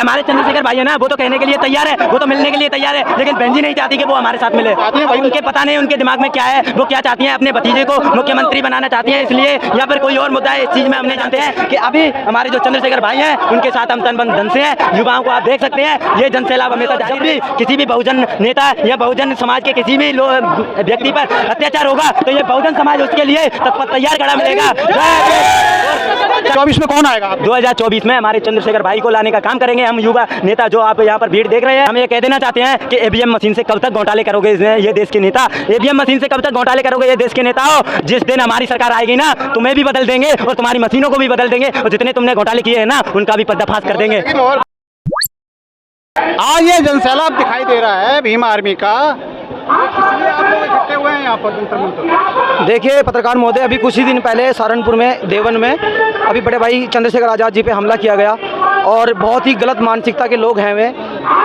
हमारे चंद्रशेखर भाई है ना, वो तो कहने के लिए तैयार है, वो तो मिलने के लिए तैयार है, लेकिन बहन जी नहीं चाहती कि वो हमारे साथ मिले। उनके पता नहीं उनके दिमाग में क्या है, वो क्या चाहती हैं, अपने भतीजे को मुख्यमंत्री बनाना चाहती हैं इसलिए, या फिर कोई और मुद्दा है। इस चीज में हम नहीं जानते हैं कि अभी हमारे जो चंद्रशेखर भाई हैं उनके साथ हम तन बन धन से हैं। युवाओं को आप देख सकते हैं, ये जन सैलाब हमेशा जारी भी किसी भी बहुजन नेता या बहुजन समाज के किसी भी व्यक्ति पर अत्याचार होगा तो ये बहुजन समाज उसके लिए तैयार खड़ा मिलेगा। 24 में कौन आएगा? 2024 में हमारे चंद्रशेखर भाई को लाने का काम करेंगे हम युवा नेता। जो आप यहाँ पर भीड़ देख रहे हैं, हम ये कह देना चाहते हैं कि ईवीएम मशीन से कब तक घोटाले करोगे ये देश के नेता, ईवीएम मशीन से कब तक घोटाले करोगे ये देश के नेता हो। जिस दिन हमारी सरकार आएगी ना, तुम्हें भी बदल देंगे और तुम्हारी मशीनों को भी बदल देंगे, और जितने तुमने घोटाले किए हैं ना उनका भी पर्दाफाश कर देंगे। आज ये जनसैलाब दिखाई दे रहा है भीम आर्मी का, इसलिए आप लोग इकट्ठे हुए हैं यहाँ पर जंतर मंतर। देखिए पत्रकार महोदय, अभी कुछ ही दिन पहले सहारनपुर में देवन में अभी बड़े भाई चंद्रशेखर आज़ाद जी पे हमला किया गया, और बहुत ही गलत मानसिकता के लोग हैं, वे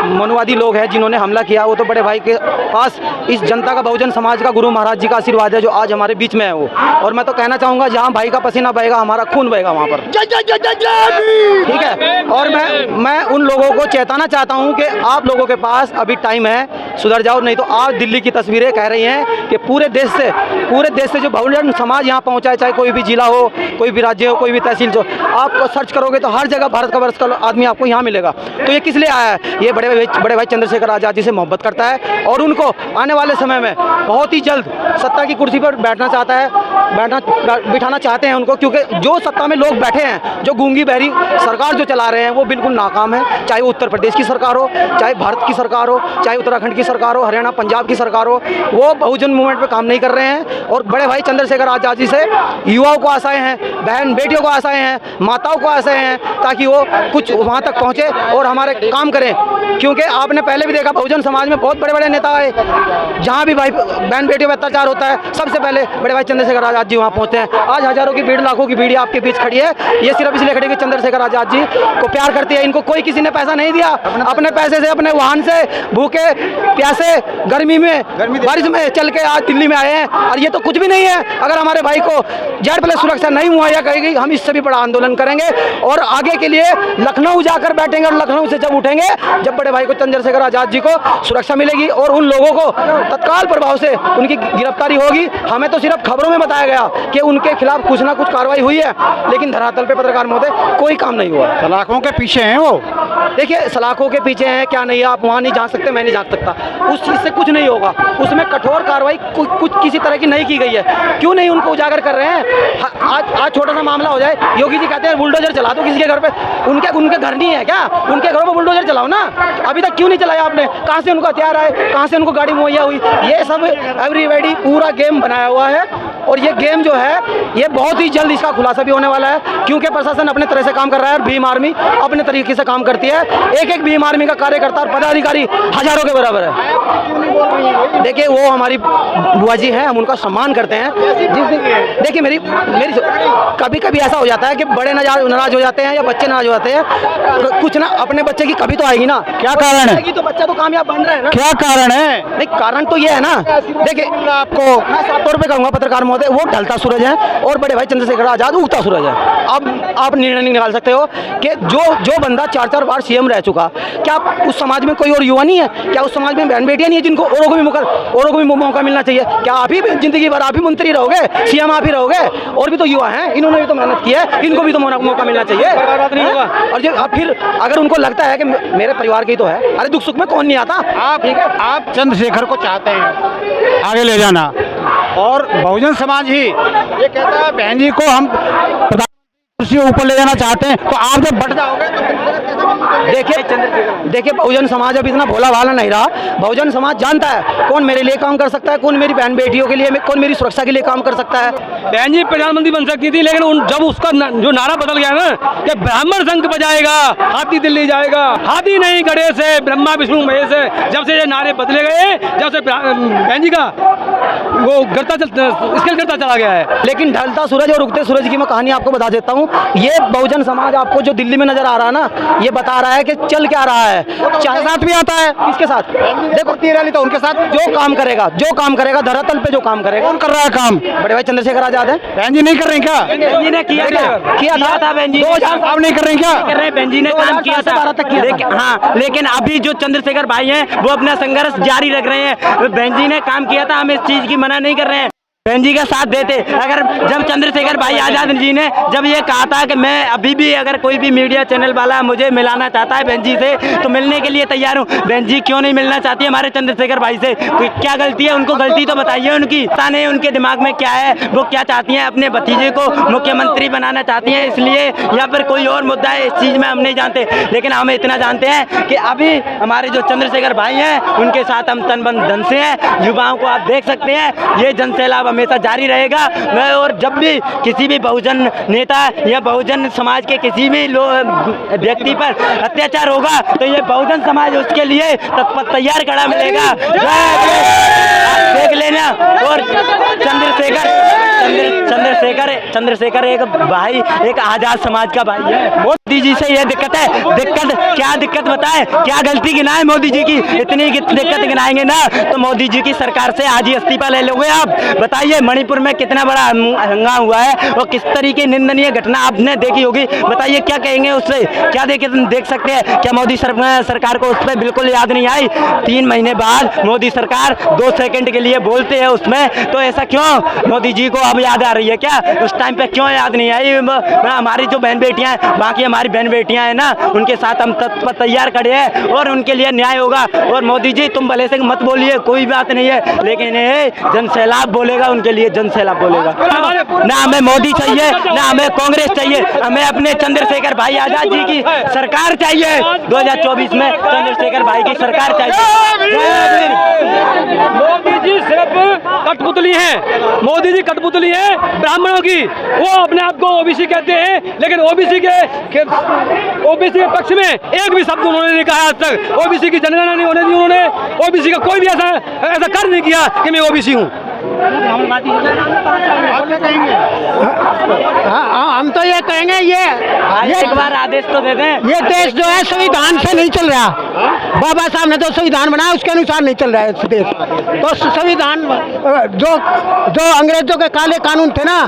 मनुवादी लोग हैं जिन्होंने हमला किया। वो तो बड़े भाई के पास इस जनता का, बहुजन समाज का, गुरु महाराज जी का आशीर्वाद है जो आज हमारे बीच में है वो। और मैं तो कहना चाहूँगा, जहाँ भाई का पसीना बहेगा हमारा खून बहेगा वहाँ पर, ठीक है। और मैं उन लोगों को चेताना चाहता हूँ कि आप लोगों के पास अभी टाइम है, सुधर जाओ, नहीं तो आज दिल्ली की तस्वीरें कह रही हैं कि पूरे देश से जो बहुजन समाज यहाँ पहुँचा है, चाहे कोई भी जिला हो, कोई भी राज्य हो, कोई भी तहसील हो, आप सर्च करोगे तो हर जगह भारत का वर्ष का आदमी आपको यहाँ मिलेगा। तो ये किस लिए आया है? ये बड़े भाई चंद्रशेखर आज़ाद जी से मोहब्बत करता है और उनको आने वाले समय में बहुत ही जल्द सत्ता की कुर्सी पर बिठाना चाहते हैं उनको, क्योंकि जो सत्ता में लोग बैठे हैं, जो गूंगी बहरी सरकार जो चला रहे हैं वो बिल्कुल नाकाम है। चाहे वो उत्तर प्रदेश की सरकार हो, चाहे भारत की सरकार हो, चाहे उत्तराखंड की सरकार हो, हरियाणा पंजाब की सरकार हो, वो बहुजन मूवमेंट पे काम नहीं कर रहे हैं। और बड़े भाई चंद्रशेखर आज़ाद जी से युवाओं को आशाएं हैं, बहन बेटियों को आशाएं हैं, माताओं को आशाएं हैं, ताकि वो कुछ वहाँ तक पहुँचे और हमारे काम करें। क्योंकि आपने पहले भी देखा, बहुजन समाज में बहुत बड़े बड़े नेता आए, जहाँ भी भाई बहन बेटियों पर अत्याचार होता है सबसे पहले बड़े भाई चंद्रशेखर आज़ाद जी वहाँ पहुँचते हैं। आज हजारों की भीड़, लाखों की भीड़ आपके बीच खड़ी है, ये सिर्फ इसलिए खड़ी है कि चंद्रशेखर आज़ाद जी को प्यार करती है। इनको कोई किसी ने पैसा नहीं दिया, अपने पैसे से, अपने वाहन से, भूखे प्यासे गर्मी में बारिश में चल के आज दिल्ली में आए हैं। और ये तो कुछ भी नहीं है। अगर हमारे भाई को Z+ सुरक्षा नहीं मुहैया करेगी, हम इससे भी बड़ा आंदोलन करेंगे और आगे के लिए लखनऊ जाकर बैठेंगे, और लखनऊ से जब उठेंगे, जब बड़े भाई को चंद्रशेखर आज़ाद जी को सुरक्षा मिलेगी और उन लोगों को तत्काल प्रभाव से उनकी गिरफ्तारी होगी। हमें तो सिर्फ खबरों में बताया गया कि उनके खिलाफ कुछ ना कुछ कार्रवाई हुई है, लेकिन धरातल पे पत्रकार महोदय कोई काम नहीं हुआ। सलाखों के पीछे हैं वो। देखिए सलाखों के पीछे हैं क्या नहीं है, आप वहाँ नहीं जा सकते, मैं नहीं जा सकता, उस चीज़ से कुछ नहीं होगा। उसमें कठोर कार्रवाई कुछ किसी तरह की नहीं की गई है। क्यों नहीं उनको उजागर कर रहे हैं? आज छोटा सा मामला हो जाए, योगी जी कहते हैं बुलडोजर चला दो किसी के घर पे, उनके घर नहीं है क्या? उनके घरों में बुलडोजर चलाओ ना। अभी तक क्यों नहीं चलाया आपने? कहाँ से उनको हथियार आए, कहाँ से उनको गाड़ी मुहैया हुई? ये सब एवरीबॉडी पूरा गेम बनाया हुआ है, और ये गेम जो है ये बहुत ही जल्द इसका खुलासा भी होने वाला है, क्योंकि प्रशासन अपने तरह से काम कर रहा है और भीम आर्मी अपने तरीके से काम करती है। एक भीम आर्मी का कार्यकर्ता और पदाधिकारी हजारों के बराबर है। देखिए वो हमारी बुआ जी हैं, हम उनका सम्मान करते हैं। जिस दिन देखिए मेरी कभी कभी ऐसा हो जाता है कि बड़े नाराज हो जाते हैं या बच्चे नाराज हो जाते हैं, कुछ ना अपने बच्चे की कभी तो आएगी ना। क्या कारण है? तो बच्चा तो कामयाब बन रहा है ना। क्या कारण है? नहीं कारण तो ये है ना, देखिए आपको मैं साफ तौर पे कहूँगा पत्रकार महोदय, वो ढलता सूरज है और बड़े भाई चंद्रशेखर आज़ाद उगता सूरज है। अब आप निर्णय नहीं निकाल सकते हो कि जो बंदा 4-4 बार CM रह चुका, क्या उस समाज में कोई और युवा नहीं है? क्या उस समाज में बहन बेटियां नहीं है जिनको औरों को भी मौका मिलना चाहिए? क्या आप ही जिंदगी भर आप ही मंत्री रहोगे, CM आप ही रहोगे? और भी तो युवा हैं, इन्होंने भी तो मेहनत की है, इनको भी तो मौका मिलना चाहिए। और जो फिर अगर उनको लगता है कि मेरे परिवार की तो है, अरे दुख सुख में कौन नहीं आता? आप चंद्रशेखर को चाहते हैं आगे ले जाना, और बहुजन समाज ही ये कहता है बहन जी को हम कुर्सी ऊपर ले जाना चाहते हैं, तो आप जब बढ़ जाओगे तो देखिए बहुजन समाज अब इतना भोला भाला नहीं रहा। बहुजन समाज जानता है कौन मेरे लिए काम कर सकता है, कौन मेरी बहन बेटियों के लिए, कौन मेरी सुरक्षा के लिए काम कर सकता है। बहन जी प्रधानमंत्री बन सकती थी, लेकिन जब उसका जो नारा बदल गया ना कि ब्राह्मण संघ बजाएगा, हाथी दिल्ली जाएगा, हाथी नहीं गड़े से ब्रह्मा विष्णु महेश से, जब से ये नारे बदले गए, जब से बहन जी का वो स्केल करता चला गया है। लेकिन ढलता सूरज और उगते सूरज की मैं कहानी आपको बता देता हूँ। ये बहुजन समाज आपको जो दिल्ली में नजर आ रहा है ना, ये बता रहा है लेके चल क्या रहा है, चाहे साथ भी आता है। किसके साथ? देखो रैली तो उनके साथ जो काम करेगा धरातल पे जो काम करेगा। कौन कर रहा है काम? बड़े भाई चंद्रशेखर आजाद है। बहन जी नहीं कर रहे हैं क्या? बहन जी ने किया था बहन जी 2000 आप नहीं कर रहे हैं क्या? कर रहे बहन जी ने काम किया था 2012 तक किया था। लेकिन हाँ, लेकिन अभी जो चंद्रशेखर भाई हैं वो अपना संघर्ष जारी रख रहे हैं। बहन जी ने काम किया था, हम इस चीज की मना नहीं कर रहे हैं, बहन जी का साथ देते। अगर जब चंद्रशेखर भाई आजाद जी ने जब ये कहा था कि मैं अभी भी अगर कोई भी मीडिया चैनल वाला मुझे मिलाना चाहता है बहन जी से तो मिलने के लिए तैयार हूँ। बहन जी क्यों नहीं मिलना चाहती है हमारे चंद्रशेखर भाई से? क्या गलती है? उनको गलती तो बताइए उनकी। पता नहीं उनके दिमाग में क्या है, वो क्या चाहती हैं, अपने भतीजे को मुख्यमंत्री बनाना चाहती हैं इसलिए, या फिर कोई और मुद्दा है, इस चीज़ में हम नहीं जानते। लेकिन हम इतना जानते हैं कि अभी हमारे जो चंद्रशेखर भाई हैं उनके साथ हम तन बन धन से हैं। युवाओं को आप देख सकते हैं, ये जनसैलाब हमेशा जारी रहेगा। मैं और जब भी किसी भी बहुजन नेता या बहुजन समाज के किसी भी व्यक्ति पर अत्याचार होगा तो ये बहुजन समाज उसके लिए तत्पर तैयार खड़ा मिलेगा। आप देख लेना। और चंद्रशेखर एक भाई, एक आजाद समाज का भाई है। मोदी जी से ये दिक्कत है। क्या दिक्कत बताएं? क्या गलती गिनाए मोदी जी की? इतनी दिक्कत गिनाएंगे ना तो मोदी जी की सरकार से आज ही इस्तीफा ले लोगे आप। बताइए मणिपुर में कितना बड़ा हंगामा हुआ है और किस तरीके निंदनीय घटना आपने देखी होगी। बताइए क्या कहेंगे उससे? क्या देख सकते हैं? क्या मोदी सरकार को उस पर बिल्कुल याद नहीं आई? 3 महीने बाद मोदी सरकार 2 सेकंड के लिए बोलते हैं उसमें, तो ऐसा क्यों? मोदी जी को अब याद आ रही है क्या? उस टाइम पे क्यों याद नहीं आई? हमारी जो बहन बेटियां हैं, बाकी हमारी बहन बेटियां हैं ना, उनके साथ हम तत्पर तैयार खड़े हैं और उनके लिए न्याय होगा। और मोदी जी तुम भले से मत बोलिए, कोई बात नहीं है, लेकिन जनसैलाब बोलेगा, उनके लिए जनसैलाब बोलेगा। ना हमें मोदी चाहिए, ना हमें कांग्रेस चाहिए, हमें अपने चंद्रशेखर भाई आजाद जी की सरकार चाहिए। 2024 में चंद्रशेखर भाई की सरकार चाहिए। मोदी जी सिर्फ कठपुतली हैं, मोदी जी कठपुतली हैं ब्राह्मणों की। वो अपने आप को ओबीसी कहते हैं, लेकिन ओबीसी के पक्ष में एक भी शब्द उन्होंने नहीं कहा आज तक। ओबीसी की जनगणना नहीं होने दी उन्होंने, ओबीसी का कोई भी ऐसा कर नहीं किया कि मैं ओबीसी हूँ। हम तो ये कहेंगे ये एक बार आदेश तो दे दें। ये देश जो है संविधान से नहीं चल रहा। बाबा साहब ने तो संविधान बनाया, उसके अनुसार नहीं चल रहा है इस देश। तो संविधान जो अंग्रेजों के काले कानून थे ना,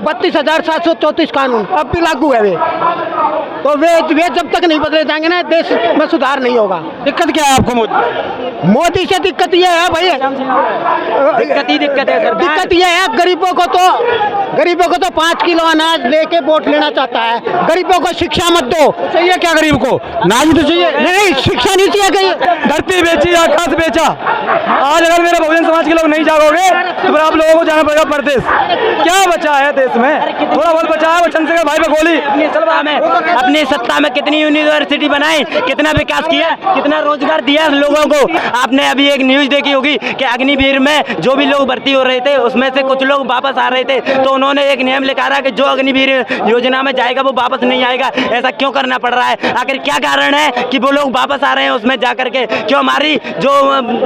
32,734 कानून अब भी लागू है वे। तो वे जब तक नहीं बदले जाएंगे ना, देश में सुधार नहीं होगा। दिक्कत क्या है आपको? मोदी से दिक्कत ये है भाई, दिक्कत है सर। दिक्कत ये है गरीबों को तो 5 किलो अनाज लेके वोट लेना चाहता है। गरीबों को शिक्षा मत दो। चाहिए क्या गरीब को? नाज तो चाहिए। नहीं, शिक्षा नहीं चाहिए। कहीं धरती बेची, आकाश बेचा। आज अगर मेरे बहुजन समाज के लोग नहीं जागोगे तो फिर आप लोगों को जाना पड़ेगा परदेश। क्या बचा है देश में? थोड़ा बहुत बचा है। वो चंद्रशेखर भाई पे गोली। अपनी सत्ता में कितनी यूनिवर्सिटी बनाई, कितना विकास किया, कितना रोजगार दिया लोगों को। आपने अभी एक न्यूज देखी होगी कि अग्निवीर में जो भी लोग भर्ती हो रहे थे उसमें से कुछ लोग वापस आ रहे थे, तो उन्होंने एक नियम लिखा रहा कि जो अग्निवीर योजना में जाएगा वो वापस नहीं आएगा। ऐसा क्यों करना पड़ रहा है? आखिर क्या कारण है कि वो लोग वापस आ रहे हैं उसमें जाकर के? क्यों हमारी जो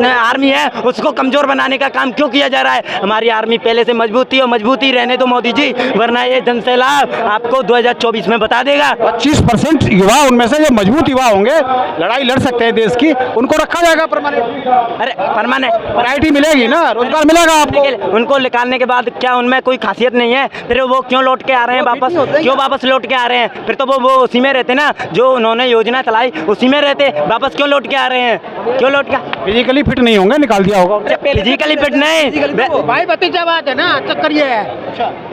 आर्मी है उसको कमजोर बनाने का काम क्यों किया जा रहा है? हमारी आर्मी पहले से मजबूत थी और मजबूती रहने दो मोदी जी, वरना ये जनसैलाब आपको 2024 में बता देगा। 25% युवा उनमें से जो मजबूत युवा होंगे, लड़ाई लड़ सकते हैं देश की, उनको रखा जाएगा परमानेंट। अरे परमानेंट वैरायटी मिलेगी ना, रोजगार मिलेगा आपको। उनको निकालने के बाद क्या उनमें कोई खासियत नहीं है? फिर वो क्यों लौट के आ रहे हैं वापस? क्यों वापस लौट के आ रहे हैं? फिर तो वो उसी में रहते ना, जो उन्होंने योजना चलाई उसी में रहते। वापस क्यों लौट के आ रहे हैं? क्यों लौट के? फिजिकली फिट नहीं होंगे, निकाल दिया होगा। फिजिकली फिट नहीं, भाई भतीजावाद है ना, चक्कर ये है।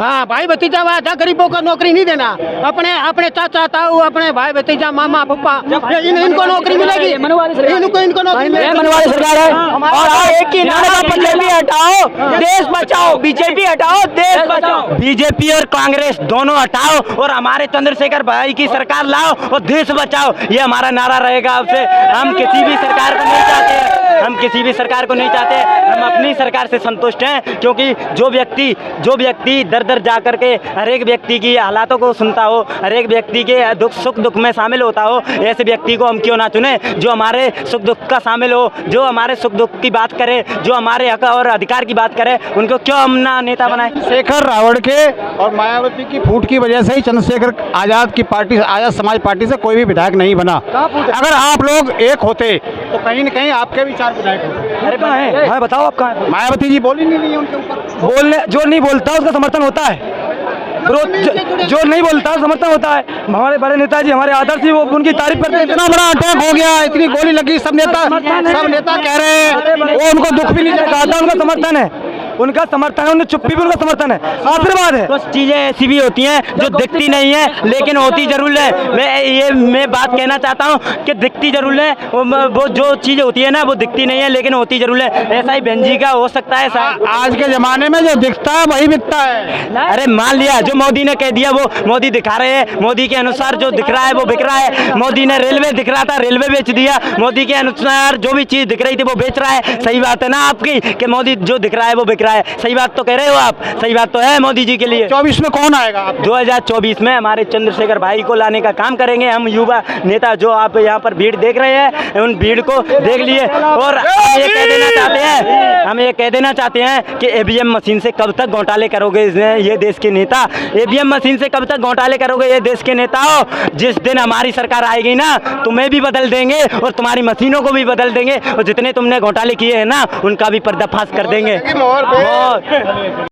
हाँ, भाई भतीजावाद है। गरीबों को नौकरी नहीं देना। अपने चाचा ताऊ, अपने भाई भतीजा, मामा फूफा, इनको नौकरी मिलेगी। इनको नौकरी मनवाड़ी सरकार है। और एक ही नारा, बीजेपी हटाओ देश बचाओ, बीजेपी हटाओ देश बचाओ। बीजेपी और कांग्रेस दोनों हटाओ और हमारे चंद्रशेखर भाई की सरकार लाओ और देश बचाओ। ये हमारा नारा रहेगा। आपसे हम किसी भी सरकार को नहीं चाहते हैं। हम किसी भी सरकार को नहीं चाहते, हम अपनी सरकार से संतुष्ट हैं, क्योंकि जो व्यक्ति दर दर जा कर के हर एक व्यक्ति की हालातों को सुनता हो, हर एक व्यक्ति के सुख दुख में शामिल होता हो, ऐसे व्यक्ति को हम क्यों ना चुने जो हमारे सुख दुख का शामिल हो, जो हमारे सुख दुख की बात करे, जो हमारे हक और अधिकार की बात करे, उनको क्यों हम ना नेता बनाए। चंद्रशेखर रावण के और मायावती की फूट की वजह से ही चंद्रशेखर आजाद की पार्टी, आजाद समाज पार्टी से कोई भी विधायक नहीं बना। अगर आप लोग एक होते तो कहीं न कहीं आपके भी 4 विधायक होते। अरे कहाँ है? हाँ बताओ आप कहाँ हैं? मायावती जी बोल ही नहीं रही है उनके ऊपर। बोलने जो नहीं बोलता उसका समर्थन होता है, जो नहीं बोलता समर्थन होता है। हमारे बड़े नेताजी, हमारे आदर्श जी, वो उनकी तारीफ करते हैं। इतना बड़ा अटैक हो गया, इतनी गोली लगी, सब नेता कह रहे हैं, वो उनको दुख भी नहीं कहा था, उनका समर्थन है, उनका समर्थन है, उन्हें चुप्पी भी उनका समर्थन है, आशीर्वाद है। कुछ चीज़ें ऐसी भी होती हैं जो दिखती नहीं है लेकिन होती जरूर है। मैं बात कहना चाहता हूँ कि दिखती जरूर है, वो जो चीज़ होती है ना वो दिखती नहीं है लेकिन होती जरूर है। ऐसा ही बहन जी का हो सकता है। आज के जमाने में जो दिखता है वही बिकता है। अरे मान लिया जो मोदी ने कह दिया वो मोदी दिखा रहे हैं, मोदी के अनुसार जो दिख रहा है वो बिक रहा है। मोदी ने रेलवे दिख रहा था, रेलवे बेच दिया, मोदी के अनुसार जो भी चीज़ दिख रही थी वो बेच रहा है। सही बात है ना आपकी कि मोदी जो दिख रहा है वो बिक रहा है। सही बात तो कह रहे हो आप, सही बात तो है मोदी जी के लिए। 24 में कौन आएगा आप? 2024 में हमारे चंद्रशेखर भाई को लाने का काम करेंगे हम युवा नेता। जो आप यहाँ पर भीड़ देख रहे हैं उन भीड़ को देख लिए। और हम ये कह देना चाहते हैं कि ईवीएम मशीन से कब तक घोटाले करोगे ये देश के नेता? ईवीएम मशीन से कब तक घोटाले करोगे ये देश के नेता हो? जिस दिन हमारी सरकार आएगी ना तुम्हें भी बदल देंगे और तुम्हारी मशीनों को भी बदल देंगे और जितने तुमने घोटाले किए हैं ना उनका भी पर्दाफाश कर देंगे।